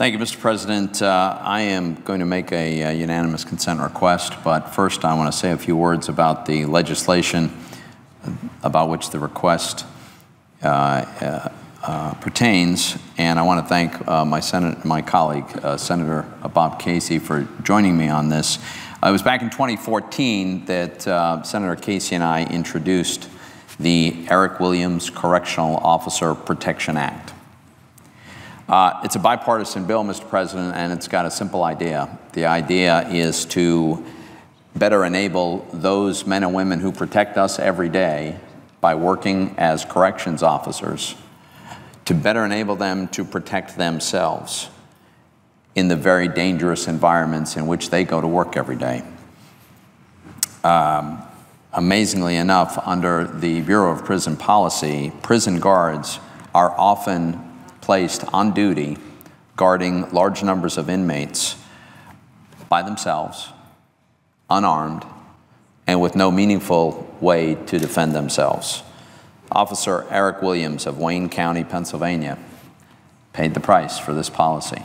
Thank you, Mr. President. I am going to make a unanimous consent request, but first I want to say a few words about the legislation about which the request pertains, and I want to thank my colleague, Senator Bob Casey, for joining me on this. It was back in 2014 that Senator Casey and I introduced the Eric Williams Correctional Officer Protection Act. It's a bipartisan bill, Mr. President, and it's got a simple idea. The idea is to better enable those men and women who protect us every day by working as corrections officers, to better enable them to protect themselves in the very dangerous environments in which they go to work every day. Amazingly enough, under the Bureau of Prison Policy, prison guards are often placed on duty guarding large numbers of inmates by themselves, unarmed, and with no meaningful way to defend themselves. Officer Eric Williams of Wayne County, Pennsylvania, paid the price for this policy.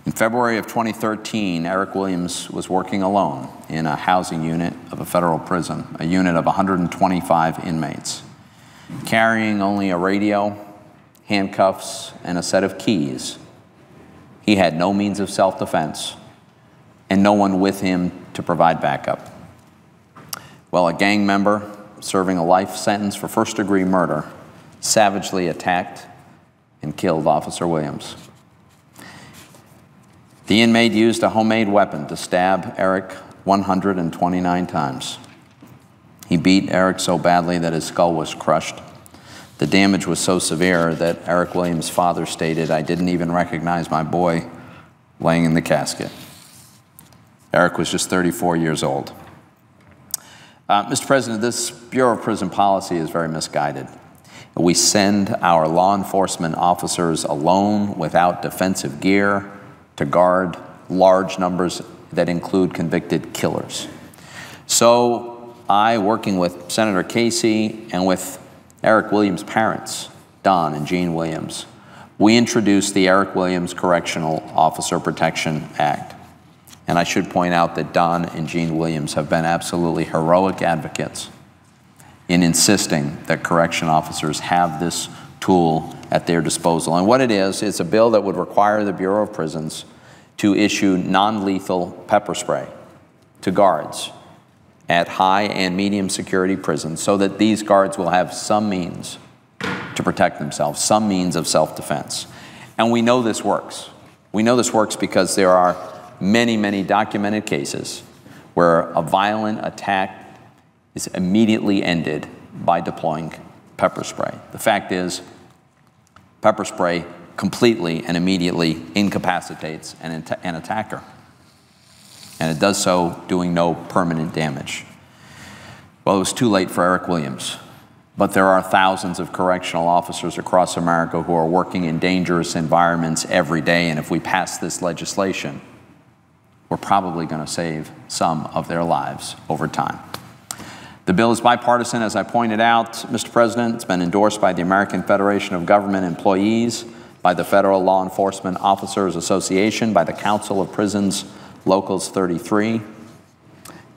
In February of 2013, Eric Williams was working alone in a housing unit of a federal prison, a unit of 125 inmates, carrying only a radio, handcuffs, and a set of keys. He had no means of self-defense and no one with him to provide backup. Well, a gang member serving a life sentence for first-degree murder savagely attacked and killed Officer Williams. The inmate used a homemade weapon to stab Eric 129 times. He beat Eric so badly that his skull was crushed. The damage was so severe that Eric Williams' father stated, "I didn't even recognize my boy laying in the casket." Eric was just 34 years old. Mr. President, this Bureau of Prison Policy is very misguided. We send our law enforcement officers alone without defensive gear to guard large numbers that include convicted killers. So I, working with Senator Casey and with Eric Williams' parents, Don and Jean Williams, we introduced the Eric Williams Correctional Officer Protection Act. And I should point out that Don and Jean Williams have been absolutely heroic advocates in insisting that correction officers have this tool at their disposal. And what it is, it's a bill that would require the Bureau of Prisons to issue non-lethal pepper spray to guards at high and medium security prisons so that these guards will have some means to protect themselves, some means of self-defense. And we know this works. We know this works because there are many, many documented cases where a violent attack is immediately ended by deploying pepper spray. The fact is, pepper spray completely and immediately incapacitates an attacker. And it does so doing no permanent damage. Well, it was too late for Eric Williams, but there are thousands of correctional officers across America who are working in dangerous environments every day, and if we pass this legislation, we're probably going to save some of their lives over time. The bill is bipartisan, as I pointed out, Mr. President. It's been endorsed by the American Federation of Government Employees, by the Federal Law Enforcement Officers Association, by the Council of Prisons Locals 33,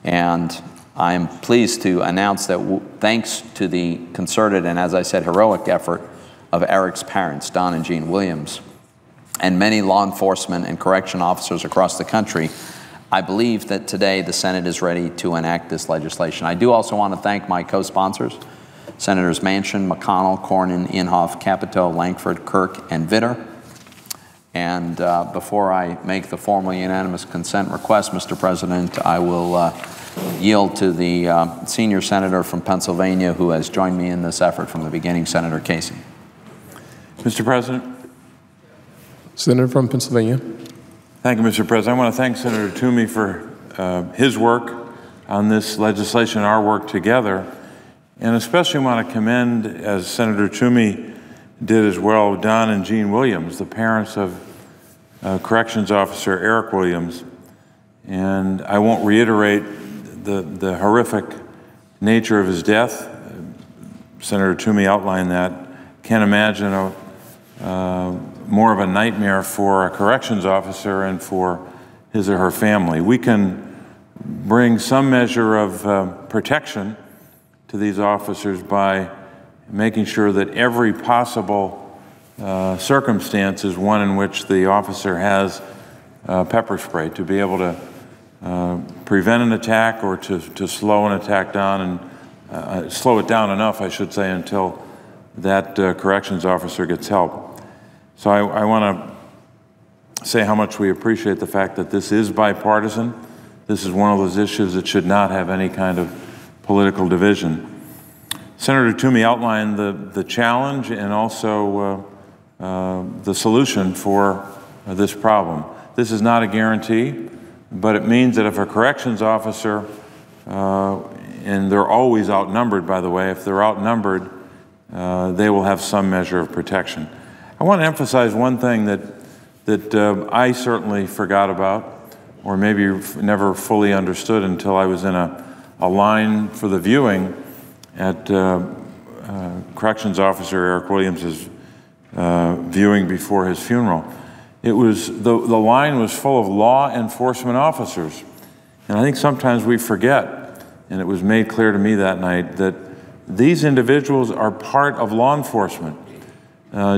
and I'm pleased to announce that thanks to the concerted and, as I said, heroic effort of Eric's parents, Don and Jean Williams, and many law enforcement and correction officers across the country, I believe that today the Senate is ready to enact this legislation. I do also want to thank my co-sponsors, Senators Manchin, McConnell, Cornyn, Inhofe, Capito, Lankford, Kirk, and Vitter. And before I make the formal unanimous consent request, Mr. President, I will yield to the senior senator from Pennsylvania who has joined me in this effort from the beginning, Senator Casey. Mr. President. Senator from Pennsylvania. Thank you, Mr. President. I want to thank Senator Toomey for his work on this legislation, our work together, and especially want to commend, as Senator Toomey did as well, Don and Jean Williams, the parents of Corrections Officer Eric Williams. And I won't reiterate the horrific nature of his death. Senator Toomey outlined that. Can't imagine more of a nightmare for a corrections officer and for his or her family. We can bring some measure of protection to these officers by making sure that every possible circumstance is one in which the officer has pepper spray to be able to prevent an attack or to slow an attack down and slow it down enough, I should say, until that corrections officer gets help. So I want to say how much we appreciate the fact that this is bipartisan. This is one of those issues that should not have any kind of political division. Senator Toomey outlined the challenge and also the solution for this problem. This is not a guarantee, but it means that if a corrections officer, and they're always outnumbered, by the way, if they're outnumbered, they will have some measure of protection. I want to emphasize one thing that I certainly forgot about, or maybe never fully understood until I was in a line for the viewing at Corrections Officer Eric Williams's viewing before his funeral. It was, the line was full of law enforcement officers. And I think sometimes we forget, and it was made clear to me that night, that these individuals are part of law enforcement.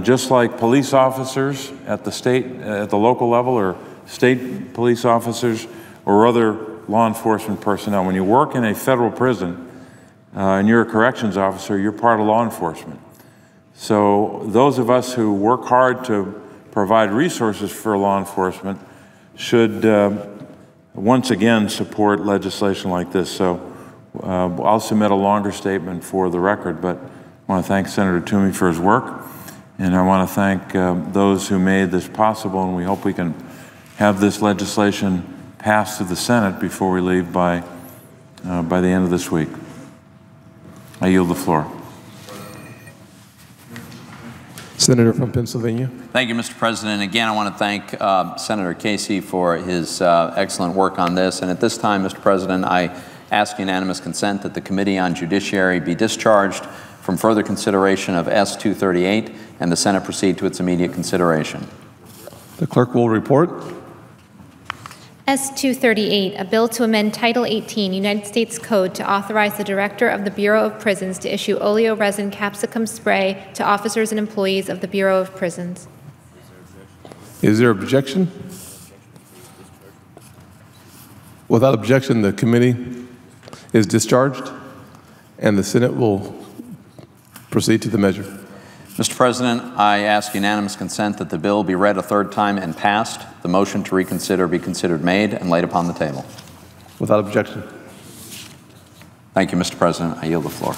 Just like police officers at the local level, or state police officers, or other law enforcement personnel. When you work in a federal prison and you're a corrections officer, you're part of law enforcement. So those of us who work hard to provide resources for law enforcement should once again support legislation like this. So I'll submit a longer statement for the record, but I want to thank Senator Toomey for his work. And I want to thank those who made this possible, and we hope we can have this legislation passed to the Senate before we leave by the end of this week. I yield the floor. Senator from Pennsylvania. Thank you, Mr. President. Again, I want to thank Senator Casey for his excellent work on this. And at this time, Mr. President, I ask unanimous consent that the Committee on Judiciary be discharged from further consideration of S-238 and the Senate proceed to its immediate consideration. The clerk will report. S-238, a bill to amend Title 18 United States Code to authorize the Director of the Bureau of Prisons to issue oleoresin capsicum spray to officers and employees of the Bureau of Prisons. Is there objection? Without objection, the committee is discharged, and the Senate will proceed to the measure. Mr. President, I ask unanimous consent that the bill be read a third time and passed. The motion to reconsider be considered made and laid upon the table. Without objection. Thank you, Mr. President. I yield the floor.